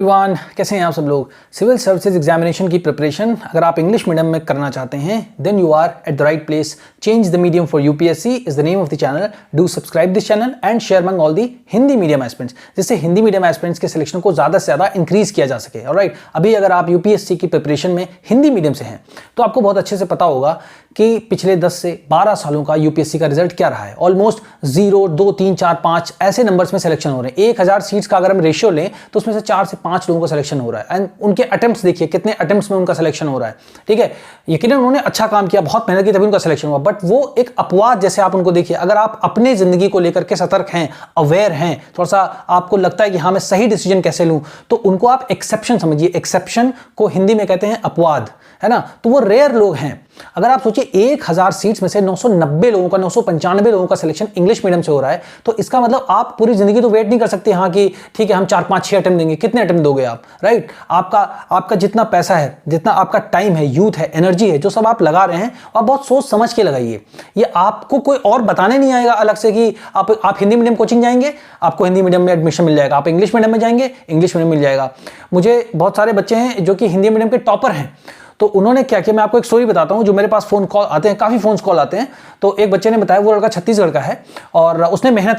Everyone, कैसे हैं आप सब लोग। सिविल सर्विसेज एग्जामिनेशन की प्रिपरेशन अगर आप इंग्लिश मीडियम में करना चाहते हैं then you are at the right place. Change the medium for UPSC is the name of the channel. Do subscribe this channel and share among all the Hindi medium aspirants, जिससे Hindi medium aspirants के selection को ज़्यादा से ज़्यादा increase किया जा सके। Alright, अभी अगर आप यूपीएससी की प्रिपरेशन में हिंदी मीडियम से हैं तो आपको बहुत अच्छे से पता होगा कि पिछले 10 से 12 सालों का यूपीएससी का रिजल्ट क्या रहा है। ऑलमोस्ट 0, 2, 3, 4, 5 ऐसे नंबर्स में सिलेक्शन हो रहे हैं। 1000 सीट्स का अगर हम रेशियो लें तो उसमें से 4 से 5 लोगों का सिलेक्शन हो रहा है। एंड उनके अटेम्प्ट्स देखिए, कितने अटेम्प्ट्स में उनका सिलेक्शन हो रहा है। ठीक है, यकीनन उन्होंने अच्छा काम किया, बहुत मेहनत की, तभी उनका सिलेक्शन हुआ। बट वो एक अपवाद जैसे आप उनको देखिए। अगर आप अपने जिंदगी को लेकर के सतर्क हैं, अवेयर हैं, थोड़ा सा आपको लगता है कि हाँ मैं सही डिसीजन कैसे लूं, तो उनको आप एक्सेप्शन समझिए। एक्सेप्शन को हिंदी में कहते हैं अपवाद, है ना। तो वो रेयर लोग हैं। अगर आप सोचिए 1000 सीट्स में से 990 लोगों का, 995 लोगों का सिलेक्शन इंग्लिश मीडियम से हो रहा है, तो इसका मतलब आप पूरी जिंदगी तो वेट नहीं कर सकते हाँ कि ठीक है हम 4, 5, 6 अटेम्प्ट देंगे। कितने अटेम्प्ट दोगे आप, राइट। आपका जितना पैसा है, जितना आपका टाइम है, यूथ है, एनर्जी है, जो सब आप लगा रहे हैं, आप बहुत सोच समझ के लगाइए। ये आपको कोई और बताने नहीं आएगा अलग से कि आप हिंदी मीडियम कोचिंग जाएंगे, आपको हिंदी मीडियम में एडमिशन मिल जाएगा। आप इंग्लिश मीडियम में जाएंगे, इंग्लिश मीडियम मिल जाएगा। मुझे बहुत सारे बच्चे हैं जो कि हिंदी मीडियम के टॉपर हैं, तो उन्होंने क्या किया, मैं आपको एक स्टोरी बताता हूं। जो मेरे पास फोन कॉल आते हैं, काफी फोन कॉल आते हैं, तो एक बच्चे ने बताया, वो लड़का छत्तीसगढ़ का है और उसने मेहनत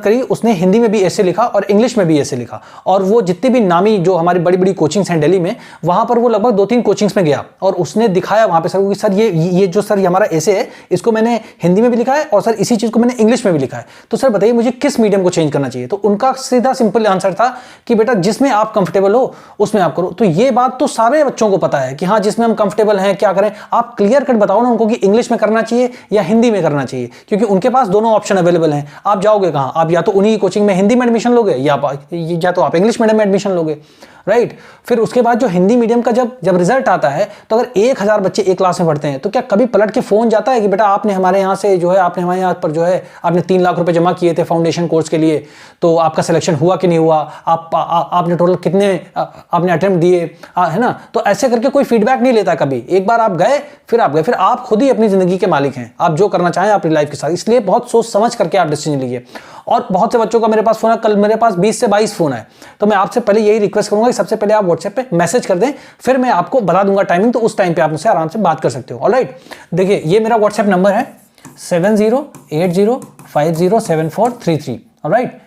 करी, उसने हिंदी में भी ऐसे लिखा और इंग्लिश में भी ऐसे लिखा। और वो जितनी भी नामी जो हमारी बड़ी बड़ी कोचिंग्स हैं दिल्ली में, वहां पर वो लगभग 2-3 कोचिंग्स में गया और उसने दिखाया वहां पे सर कि सर ये जो सर हमारा ऐसे है, इसको मैंने हिंदी में भी लिखा है और सर इसी चीज को मैंने इंग्लिश में भी लिखा है, तो सर बताइए मुझे किस मीडियम को चेंज करना चाहिए। तो उनका सीधा सिंपल आंसर था कि बेटा जिसमें आप कंफर्टेबल हो उसमें आप करो। तो ये बात तो सारे बच्चों को पता है कि हाँ जिसमें हम कंफर्टेबल हैं क्या करें। आप क्लियर कट बताओ ना उनको कि इंग्लिश में करना चाहिए या हिंदी में करना चाहिए, क्योंकि उनके पास दोनों ऑप्शन अवेलेबल हैं। आप जाओगे कहां, आप या तो उन्हीं की कोचिंग में हिंदी में एडमिशन लोगे या तो आप इंग्लिश मीडियम में एडमिशन लोगे, राइट। फिर उसके बाद जो हिंदी मीडियम का जब रिजल्ट आता है, तो अगर 1000 बच्चे एक क्लास में पढ़ते हैं, तो क्या कभी पलट के फोन जाता है कि बेटा आपने हमारे यहाँ से जो है, आपने हमारे यहाँ पर जो है आपने 3 लाख रुपए जमा किए थे फाउंडेशन कोर्स के लिए, तो आपका सिलेक्शन हुआ कि नहीं हुआ, आपने टोटल कितने आपने अटेम्प्ट दिए, है ना। तो ऐसे करके कोई फीडबैक नहीं लेता कभी। एक बार आप गए, फिर आप खुद ही अपनी जिंदगी के मालिक हैं। आप जो करना चाहें अपनी लाइफ के साथ, इसलिए बहुत सोच समझ करके आप डिसीजन लीजिए। और बहुत से बच्चों का मेरे पास फोन है, कल मेरे पास 20 से 22 फोन है, तो मैं आपसे पहले यही रिक्वेस्ट करूंगा कि सबसे पहले आप व्हाट्सएप पे मैसेज कर दें, फिर मैं आपको बता दूंगा टाइमिंग, तो उस टाइम पे आप मुझसे आराम से बात कर सकते हो। ऑलराइट, देखिए ये मेरा व्हाट्सएप नंबर है 7080507433। ऑलराइट,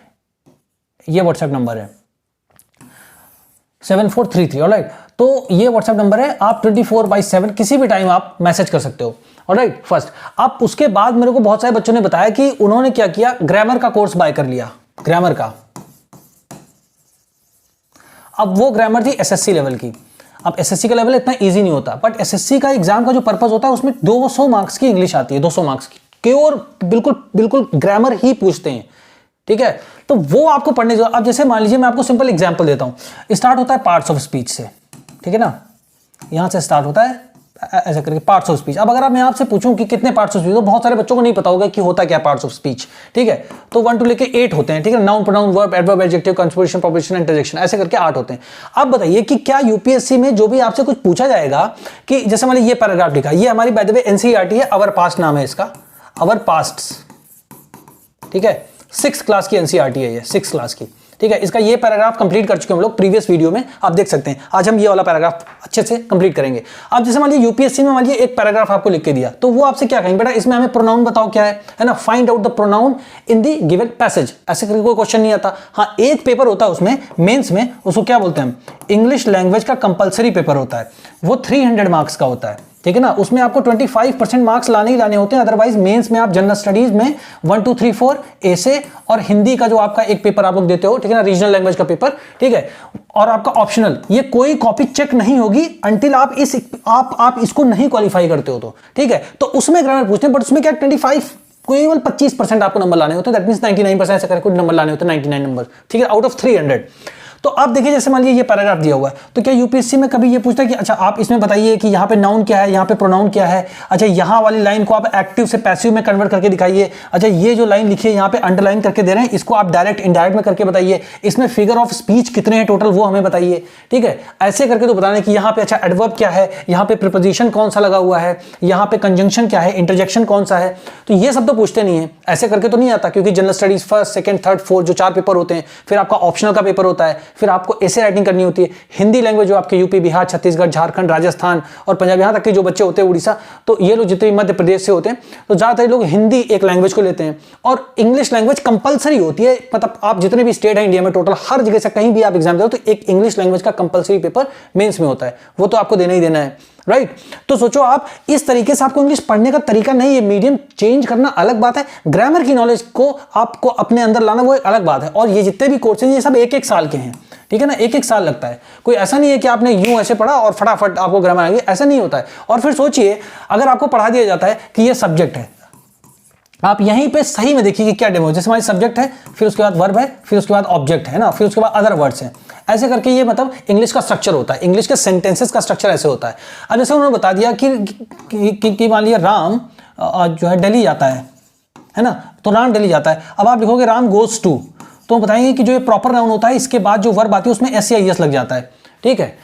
ये व्हाट्सएप नंबर है 7433। ऑलराइट, तो ये व्हाट्सएप नंबर है। आप 24/7 किसी भी टाइम आप मैसेज कर सकते हो। ऑलराइट, फर्स्ट आप उसके बाद मेरे को बहुत सारे बच्चों ने बताया कि उन्होंने क्या किया, ग्रामर का कोर्स बाय कर लिया, ग्रामर का। अब वो ग्रामर थी एसएससी लेवल की। अब एसएससी का लेवल इतना इजी नहीं होता, बट एसएससी का एग्जाम का जो पर्पस होता है उसमें 200 मार्क्स की इंग्लिश आती है, 200 मार्क्स की और बिल्कुल ग्रामर ही पूछते हैं। ठीक है, तो वो आपको पढ़ने जो, अब जैसे मान लीजिए मैं आपको सिंपल एग्जांपल देता हूं। स्टार्ट होता है पार्ट्स ऑफ स्पीच से, ठीक है ना, यहां से स्टार्ट होता है ऐसा करके पार्ट्स ऑफ स्पीच। अब अगर मैं आपसे पूछूं कि कितने पार्ट्स ऑफ स्पीच, तो बहुत सारे बच्चों को नहीं पता होगा कि होता क्या पार्ट्स ऑफ स्पीच। ठीक है, तो 1 to लेके 8 होते हैं। ठीक है, noun, pronoun, verb, adverb, adjective, conjugation, preposition, interjection, ऐसे करके 8 होते हैं। अब बताइए कि क्या यूपीएससी में जो भी आपसे कुछ पूछा जाएगा कि जैसे मान लीजिए ये पैराग्राफ लिखा, ये हमारी बाय द वे एनसीईआरटी है, अवर पास्ट नाम है इसका, अवर पास्ट। ठीक है, 6th क्लास की एनसीईआरटी है ये, 6th क्लास की। ठीक है, इसका ये पैराग्राफ कंप्लीट कर चुके हैं हम लोग प्रीवियस वीडियो में, आप देख सकते हैं। आज हम ये वाला पैराग्राफ अच्छे से कंप्लीट करेंगे। अब जैसे मान लीजिए यूपीएससी में मान लीजिए एक पैराग्राफ आपको लिख के दिया, तो वो आपसे क्या कहेंगे, बेटा इसमें हमें प्रोनाउन बताओ क्या है ना, find out the pronoun in the given passage. ऐसे करके कोई क्वेश्चन नहीं आता। हाँ, एक पेपर होता है उसमें मेंस में, उसको क्या बोलते हैं हम, इंग्लिश लैंग्वेज का कंपलसरी पेपर होता है, वो 300 मार्क्स का होता है। ठीक है ना, उसमें आपको 25% मार्क्स लाने ही लाने होते हैं। अदरवाइज मेंस में आप जनरल स्टडीज में 1, 2, 3, 4 ऐसे, और हिंदी का जो आपका एक पेपर आप लोग देते हो, ठीक है ना, रीजनल लैंग्वेज का पेपर। ठीक है, और आपका ऑप्शनल, ये कोई कॉपी चेक नहीं होगी अंटिल आप इसको नहीं क्वालिफाई करते हो। तो ठीक है, तो उसमें ग्रामर पूछते हैं, बट उसमें क्या केवल 25% आपको नंबर लाने होते हैं। दैट मींस 99% ऐसे करके नंबर लाने होते हैं, 99 नंबर। ठीक है, आउट ऑफ 300। तो अब देखिए जैसे मान लीजिए ये पैराग्राफ दिया हुआ है, तो क्या यूपीएससी में कभी ये पूछता है कि अच्छा आप इसमें बताइए कि यहाँ पे नाउन क्या है, यहाँ पे प्रोनाउन क्या है, अच्छा यहाँ वाली लाइन को आप एक्टिव से पैसिव में कन्वर्ट करके दिखाइए, अच्छा ये जो लाइन लिखी है यहाँ पे अंडरलाइन करके दे रहे हैं, इसको आप डायरेक्ट इनडायरेक्ट में करके बताइए, इसमें फिगर ऑफ स्पीच कितने हैं टोटल वो हमें बताइए। ठीक है, ऐसे करके तो बताने कि यहाँ पे अच्छा एडवर्ब क्या है, यहाँ पे प्रीपोजिशन कौन सा लगा हुआ है, यहाँ पे कंजंक्शन क्या है, इंटरजेक्शन कौन सा है, तो ये सब तो पूछते नहीं है। ऐसे करके तो नहीं आता, क्योंकि general studies first, second, third, fourth जो 4 पेपर होते हैं, फिर आपका ऑप्शनल का पेपर होता है, फिर आपको ऐसे राइटिंग करनी होती है। हिंदी लैंग्वेज जो आपके यूपी, बिहार, छत्तीसगढ़, झारखंड, राजस्थान और पंजाब, यहाँ तक के जो बच्चे होते हैं, उड़ीसा, तो ये लोग जितने मध्य प्रदेश से होते हैं, तो ज़्यादातर लोग हिंदी एक लैंग्वेज को लेते हैं और इंग्लिश लैंग्वेज कंपलसरी होती है। मतलब आप जितने भी स्टेट है इंडिया में, टोटल हर जगह से कहीं भी आप एग्जाम दो तो एक इंग्लिश लैंग्वेज का कंपलसरी पेपर मेंस में होता है, वो तो आपको देना ही देना है, राइट। तो सोचो आप इस तरीके से आपको इंग्लिश पढ़ने का तरीका नहीं है, मीडियम चेंज करना अलग बात है, ग्रामर की नॉलेज को आपको अपने अंदर लाना वो एक अलग बात है। और ये जितने भी कोर्सेज ये सब एक एक साल के हैं, ठीक है ना, एक एक साल लगता है। कोई ऐसा नहीं है कि आपने यूं ऐसे पढ़ा और फटाफट आपको ग्रामर आ गई, ऐसा नहीं होता है। और फिर सोचिए अगर आपको पढ़ा दिया जाता है कि ये सब्जेक्ट है, आप यहीं पे सही में देखिए कि क्या डेमो, जैसे हमारी सब्जेक्ट है, फिर उसके बाद वर्ब है, फिर उसके बाद ऑब्जेक्ट है ना, फिर उसके बाद अदर वर्ड्स हैं, ऐसे करके ये मतलब इंग्लिश का स्ट्रक्चर होता है, इंग्लिश के सेंटेंसेस का स्ट्रक्चर ऐसे होता है। अब जैसे उन्होंने बता दिया कि मान लिया राम जो है दिल्ली जाता है ना, तो राम दिल्ली जाता है। अब आप लिखोगे राम गोज टू, तो बताएंगे कि जो ये प्रॉपर नाउन होता है इसके बाद जो वर्ब आती है उसमें एस या ईएस लग जाता है, ठीक है।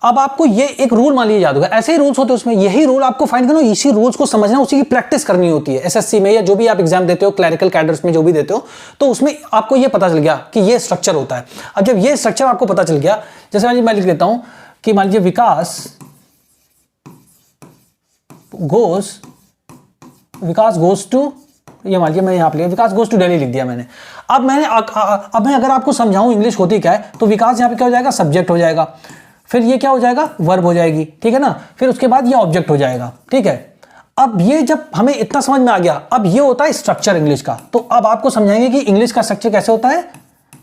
अब आपको ये एक रूल मान लीजिए याद होगा, ऐसे ही रूल्स होते हैं उसमें, यही रूल आपको फाइंड करना, इसी रूल्स को समझना, उसी की प्रैक्टिस करनी होती है। एसएससी में या जो भी आप एग्जाम देते हो, क्लरिकल कैडर्स में जो भी देते हो, तो उसमें आपको ये पता चल गया कि ये स्ट्रक्चर होता है। अब जब ये स्ट्रक्चर आपको पता चल गया, जैसे मैं लिख देता हूं कि मान लीजिए विकास गोज टू, ये मान लीजिए मैं यहाँ पे विकास गोज टू दिल्ली लिख दिया मैंने। अब मैं अगर आपको समझाऊं इंग्लिश होती क्या है, तो विकास यहाँ पे क्या हो जाएगा, सब्जेक्ट हो जाएगा, फिर ये क्या हो जाएगा, वर्ब हो जाएगी, ठीक है ना, फिर उसके बाद ये ऑब्जेक्ट हो जाएगा, ठीक है। अब ये जब हमें इतना समझ में आ गया, अब ये होता है स्ट्रक्चर इंग्लिश का। तो अब आपको समझाएंगे कि इंग्लिश का स्ट्रक्चर कैसे होता है,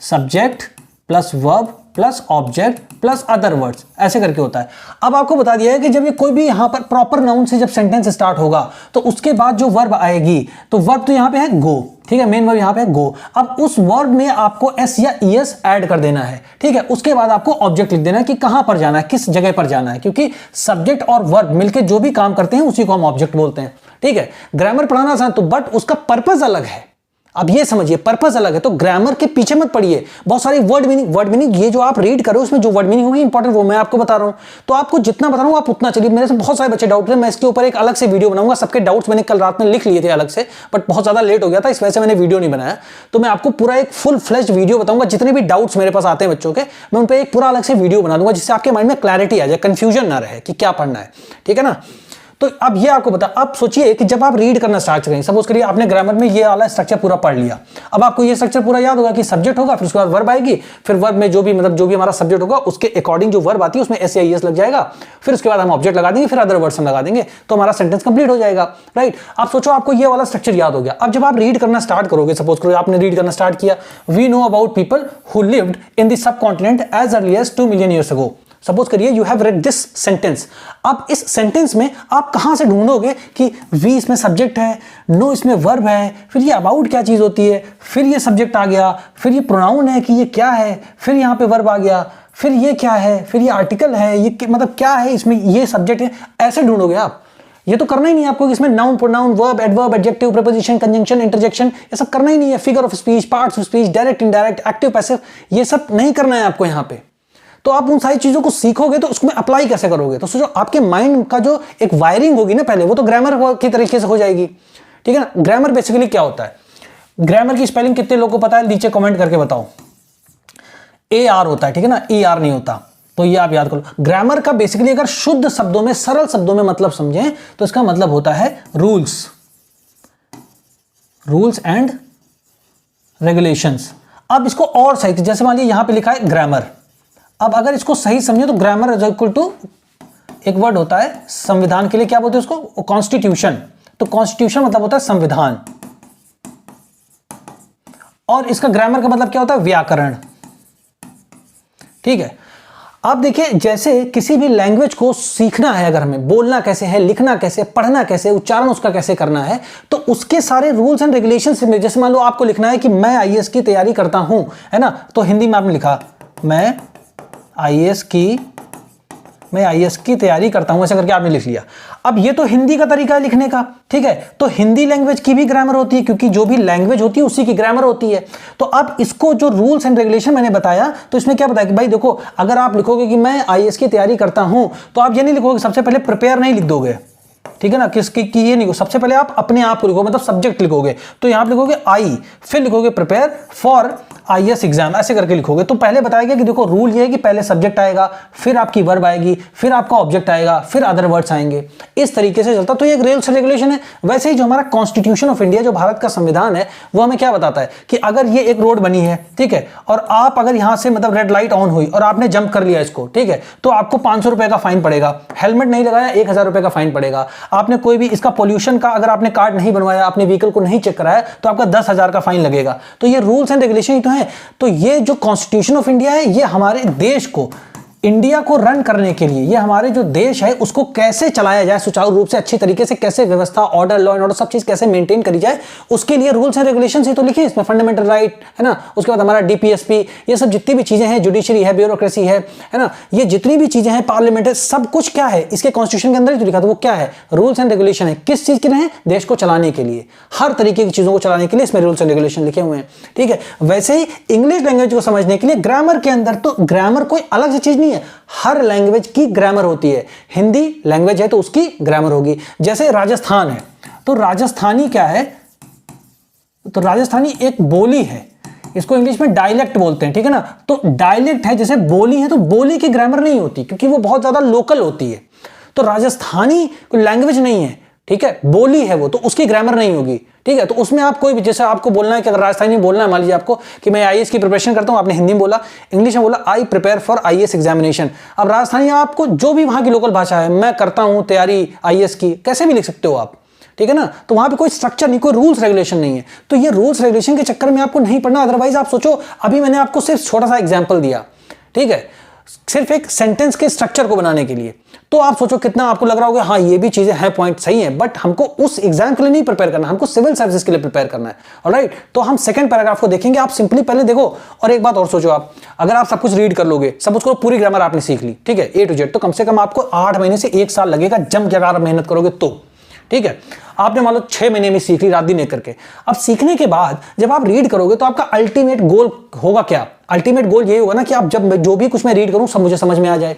subject plus verb plus object plus other words, ऐसे करके होता है। अब आपको बता दिया है कि जब ये कोई भी यहां पर प्रॉपर नाउन से जब सेंटेंस स्टार्ट होगा तो उसके बाद जो वर्ब आएगी, तो वर्ब तो यहां पे है गो, ठीक है, मेन वर्ब यहां पे है गो। अब उस वर्ब में आपको एस या ईएस ऐड कर देना है, ठीक है। उसके बाद आपको ऑब्जेक्ट लिख देना है कि कहां पर जाना है, किस जगह पर जाना है, क्योंकि सब्जेक्ट और वर्ब मिलकर जो भी काम करते हैं उसी को हम ऑब्जेक्ट बोलते हैं, ठीक है। ग्रामर पढ़ाना आसान तो, बट उसका पर्पज अलग है। अब ये समझिए पर्पस अलग है, तो ग्रामर के पीछे मत पढ़िए। बहुत सारी वर्ड मीनिंग ये जो आप रीड करो उसमें जो वर्ड मीनिंग होगी इंपॉर्टेंट वो मैं आपको बता रहा हूं। तो आपको जितना बता रहा हूं आप उतना चलिए। मेरे से बहुत सारे बच्चे डाउट है, मैं इसके ऊपर एक अलग से वीडियो बनाऊंगा। सबके डाउट्स मैंने कल रात में लिख लिए थे अलग से, बट बहुत ज्यादा लेट हो गया था, इस वजह से मैंने वीडियो नहीं बनाया। तो मैं आपको पूरा एक फुल फ्लेश्ड वीडियो बताऊंगा। जितने भी डाउट्स मेरे पास आते हैं बच्चों के, मैं उन पर एक पूरा अलग से वीडियो बना दूंगा, जिससे आपके माइंड में क्लैरिटी आ जाए, कंफ्यूजन ना रहे कि क्या पढ़ना है, ठीक है ना। तो अब ये आपको बता, अब सोचिए कि जब आप रीड करना स्टार्ट करें, सपोज करिए आपने ग्रामर में ये वाला स्ट्रक्चर पूरा पढ़ लिया। अब आपको ये स्ट्रक्चर पूरा याद होगा कि सब्जेक्ट होगा, फिर उसके बाद वर्ब आएगी, फिर वर्ब में जो भी हमारा सब्जेक्ट होगा उसके अकॉर्डिंग जो वर्ब आती है उसमें एस या ईएस लग जाएगा, फिर उसके बाद हम ऑब्जेक्ट लगा देंगे, फिर अदर वर्ड्स हम लगा देंगे, तो हमारा सेंटेंस कंप्लीट हो जाएगा, राइट। आप सोचो आपको ये वाला स्ट्रक्चर याद हो गया। अब जब आप रीड करना स्टार्ट करोगे, सपोज करो आपने रीड करना स्टार्ट किया, we know about people who lived in the subcontinent as early as 2 million years ago. Suppose करिए you have read this sentence. अब इस सेंटेंस में आप कहां से ढूंढोगे कि वी इसमें सब्जेक्ट है, नो इसमें वर्ब है, फिर ये अबाउट क्या चीज होती है, फिर ये सब्जेक्ट आ गया, फिर ये प्रोनाउन है कि ये क्या है, फिर यहां पे वर्ब आ गया, फिर ये क्या है, फिर ये आर्टिकल है, ये मतलब क्या है, इसमें ये सब्जेक्ट है, ऐसे ढूंढोगे आप। ये तो करना ही नहीं है आपको, इसमें noun, pronoun, verb, adverb, adjective, preposition, conjunction, interjection, ये सब करना ही नहीं है। Figure of speech, parts of speech, direct, indirect, active, passive, ये सब नहीं करना है आपको यहाँ पे। तो आप उन सारी चीजों को सीखोगे तो उसमें अप्लाई कैसे करोगे। तो सोचो आपके माइंड का जो एक वायरिंग होगी ना पहले, वो तो ग्रामर की तरीके से हो जाएगी, ठीक है ना। ग्रामर बेसिकली क्या होता है, ग्रामर की स्पेलिंग कितने लोगों को पता है, नीचे कमेंट करके बताओ। AR होता है, ठीक है ना, ER नहीं होता, तो ये आप याद करो। ग्रामर का बेसिकली अगर शुद्ध शब्दों में, सरल शब्दों में मतलब समझें तो इसका मतलब होता है रूल्स एंड रेगुलेशंस। अब इसको और सही, जैसे मान लीजिए यहां पे लिखा है ग्रामर, अब अगर इसको सही समझे तो ग्रामर इज इक्वल टू एक वर्ड होता है संविधान के लिए, क्या बोलते हैं उसको, कॉन्स्टिट्यूशन। तो कॉन्स्टिट्यूशन मतलब होता है संविधान, और इसका ग्रामर का मतलब क्या होता है, व्याकरण, ठीक है। अब देखिए जैसे किसी भी लैंग्वेज को सीखना है, अगर हमें बोलना कैसे है, लिखना कैसे, पढ़ना कैसे, उच्चारण उसका कैसे करना है, तो उसके सारे रूल्स एंड रेगुलेशंस में, जैसे मान लो आपको लिखना है कि मैं आईएएस की तैयारी करता हूं, है ना, तो हिंदी में आपने लिखा मैं आईएएस की तैयारी करता हूं, ऐसा करके आपने लिख लिया। अब ये तो हिंदी का तरीका है लिखने का, ठीक है। तो हिंदी लैंग्वेज की भी ग्रामर होती है, क्योंकि जो भी लैंग्वेज होती है उसी की ग्रामर होती है। तो अब इसको जो रूल्स एंड रेगुलेशन मैंने बताया, तो इसमें क्या बताया कि भाई देखो, अगर आप लिखोगे कि मैं आईएएस की तैयारी करता हूं, तो आप ये नहीं लिखोगे, सबसे पहले प्रिपेयर नहीं लिख दोगे, ठीक है ना, किसकी की ये नहीं, सबसे पहले आप अपने आप को लिखो, मतलब सब्जेक्ट लिखोगे, तो यहां पे लिखोगे आई, फिर लिखोगे प्रिपेयर फॉर आईएएस एग्जाम, ऐसे करके लिखोगे। तो पहले बताया गया कि देखो रूल ये है कि पहले सब्जेक्ट आएगा, फिर आपकी वर्ब आएगी, फिर आपका ऑब्जेक्ट आएगा, फिर अदर वर्ड्स आएंगे, इस तरीके से चलता। तो ये एक रूल्स रेगुलेशन है। वैसे ही जो हमारा कॉन्स्टिट्यूशन ऑफ इंडिया, जो भारत का संविधान है, वो हमें क्या बताता है कि अगर ये एक रोड बनी है, ठीक है, और आप अगर यहां से मतलब रेड लाइट ऑन हुई और आपने जंप कर लिया इसको, ठीक है, तो आपको 500 रुपए का फाइन पड़ेगा। हेलमेट नहीं लगाया, 1000 रुपए का फाइन पड़ेगा। आपने कोई भी इसका पोल्यूशन का अगर आपने कार्ड नहीं बनवाया, आपने व्हीकल को नहीं चेक कराया, तो आपका 10,000 का फाइन लगेगा। तो ये रूल्स एंड रेगुलेशन ही तो है। तो ये जो कॉन्स्टिट्यूशन ऑफ इंडिया है, ये हमारे देश को, इंडिया को रन करने के लिए, ये हमारे जो देश है उसको कैसे चलाया जाए सुचारू रूप से, अच्छी तरीके से, कैसे व्यवस्था, ऑर्डर, लॉ एंड ऑर्डर, सब चीज कैसे मेंटेन करी जाए, उसके लिए रूल्स एंड रेगुलेशंस ही तो लिखे इसमें। फंडामेंटल राइट है ना, उसके बाद हमारा डीपीएसपी, ये सब जितनी भी चीजें हैं, जुडिशरी है, ब्यूरोक्रेसी है ना, ये जितनी भी चीजें हैं, पार्लियामेंट है, सब कुछ क्या है इसके कॉन्स्टिट्यूशन के अंदर ही तो लिखा था। वो क्या है? रूल्स एंड रेगुलेशन है। किस चीज के लिए? देश को चलाने के लिए, हर तरीके की चीजों को चलाने के लिए इसमें रूल्स एंड रेगुलेशन लिखे हुए हैं। ठीक है, वैसे ही इंग्लिश लैंग्वेज को समझने के लिए ग्रामर के अंदर, तो ग्रामर कोई अलग से चीज नहीं है, हर लैंग्वेज की ग्रामर होती है। हिंदी लैंग्वेज है तो उसकी ग्रामर होगी। जैसे राजस्थान है, तो राजस्थानी क्या है? तो राजस्थानी एक बोली है, इसको इंग्लिश में डायलेक्ट बोलते हैं, ठीक है ना। तो डायलेक्ट है, जैसे बोली है, तो बोली की ग्रामर नहीं होती क्योंकि वो बहुत ज्यादा लोकल होती है। तो राजस्थानी कोई लैंग्वेज नहीं है, ठीक है, बोली है वो, तो उसकी ग्रामर नहीं होगी। ठीक है, तो उसमें आप कोई भी, जैसे आपको बोलना है कि अगर राजस्थानी में बोलना है, मान लीजिए आपको कि मैं आईएएस की प्रिपरेशन करता हूं, आपने हिंदी में बोला, इंग्लिश में बोला I prepare for IAS examination. अब राजस्थानी आपको जो भी वहां की लोकल भाषा है, मैं करता हूं तैयारी आईएएस की, कैसे भी लिख सकते हो आप, ठीक है ना। तो वहां पे कोई स्ट्रक्चर नहीं, कोई रूल्स रेगुलेशन नहीं है। तो ये रूल्स रेगुलेशन के चक्कर में आपको नहीं पढ़ना। अदरवाइज आप सोचो, अभी मैंने आपको सिर्फ छोटा सा एग्जाम्पल दिया, ठीक है, सिर्फ एक सेंटेंस के स्ट्रक्चर को बनाने के लिए, तो आप सोचो कितना आपको लग रहा होगा, हाँ ये भी चीजें हैं, पॉइंट सही है, बट हमको उस एग्जाम के लिए नहीं प्रिपेयर करना, हमको सिविल सर्विसेज के लिए प्रिपेयर करना है। ऑलराइट, तो हम सेकंड पैराग्राफ को देखेंगे। आप सिंपली पहले देखो, और एक बात और सोचो, आप अगर आप सब कुछ रीड कर लोगे, सब उसको पूरी ग्रामर आपने सीख ली, ठीक है, A to Z, तो कम से कम आपको 8 महीने से 1 साल लगेगा, जम के अगर मेहनत करोगे तो। ठीक है, आपने मान लो 6 महीने में सीख ली, रात दिन एक करके। अब सीखने के बाद जब आप रीड करोगे तो आपका अल्टीमेट गोल होगा क्या? अल्टीमेट गोल यही होगा ना कि आप जब जो भी कुछ मैं रीड करूं सब मुझे समझ में आ जाए,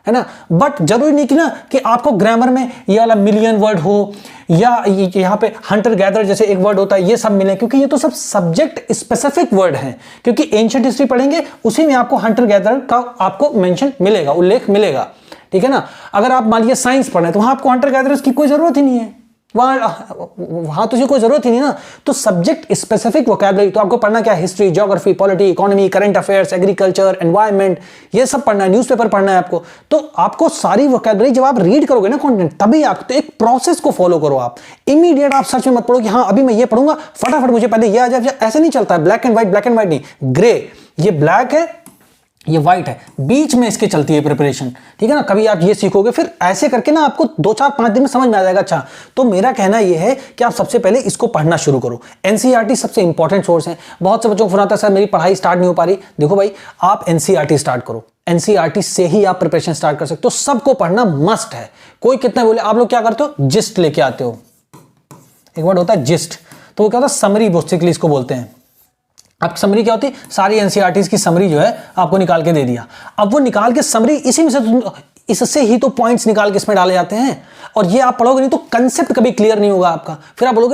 है ना। बट जरूरी नहीं कि ना कि आपको ग्रामर में ये वाला मिलियन वर्ड हो, या यहाँ पे हंटर गैदर जैसे एक वर्ड होता है, ये सब मिले, क्योंकि ये तो सब सब्जेक्ट स्पेसिफिक वर्ड हैं। क्योंकि एंशिएंट हिस्ट्री पढ़ेंगे, उसी में आपको हंटर गैदर का आपको मेंशन मिलेगा, उल्लेख मिलेगा, ठीक है ना। अगर आप मान लीजिए साइंस पढ़ रहे हैं तो वहां आपको हंटर गैदर्स की कोई जरूरत ही नहीं है, वहां तो कोई जरूरत ही नहीं ना। तो सब्जेक्ट स्पेसिफिक वोकैबुलरी, तो आपको पढ़ना क्या है? History, geography, polity, economy, current affairs, agriculture, environment, ये सब पढ़ना है, न्यूज़पेपर पढ़ना है आपको। तो आपको सारी वोकैबुलरी जब आप रीड करोगे ना कंटेंट, तभी आप, तो एक प्रोसेस को फॉलो करो आप। इमीडिएट आप सर्च में मत पढ़ो कि हाँ अभी मैं ये पढ़ूंगा, फटाफट मुझे पहले ये आ जाए, ऐसे नहीं चलता है। ब्लैक एंड व्हाइट नहीं, ग्रे, ये ब्लैक है, ये व्हाइट है, बीच में इसके चलती है प्रिपरेशन, ठीक है ना। कभी आप ये सीखोगे, फिर ऐसे करके ना आपको 2-4-5 दिन में समझ में आ जाएगा। अच्छा, तो मेरा कहना ये है कि आप सबसे पहले इसको पढ़ना शुरू करो। एनसीईआरटी सबसे इंपॉर्टेंट सोर्स है। बहुत से बच्चों को फोन आता है, सर मेरी पढ़ाई स्टार्ट नहीं हो पा रही। देखो भाई, आप एनसीईआरटी स्टार्ट करो, एनसीईआरटी से ही आप प्रिपरेशन स्टार्ट कर सकते हो। सबको पढ़ना मस्ट है। कोई कितना बोले, आप लोग क्या करते हो? जिस्ट लेके आते हो, एक वर्ड होता है जिस्ट, तो वो क्या होता है? समरी बेसिकली इसको बोलते हैं। अब समरी क्या होती है? सारी एनसीईआरटीज की समरी जो है आपको निकाल के दे दिया। अब वो निकाल के समरी, इसी में से इससे ही तो पॉइंट्स निकाल के इसमें डाले जाते हैं। और ये आप पढ़ोगे नहीं तो कंसेप्ट कभी क्लियर नहीं होगा आपका। फिर आप बोलोगे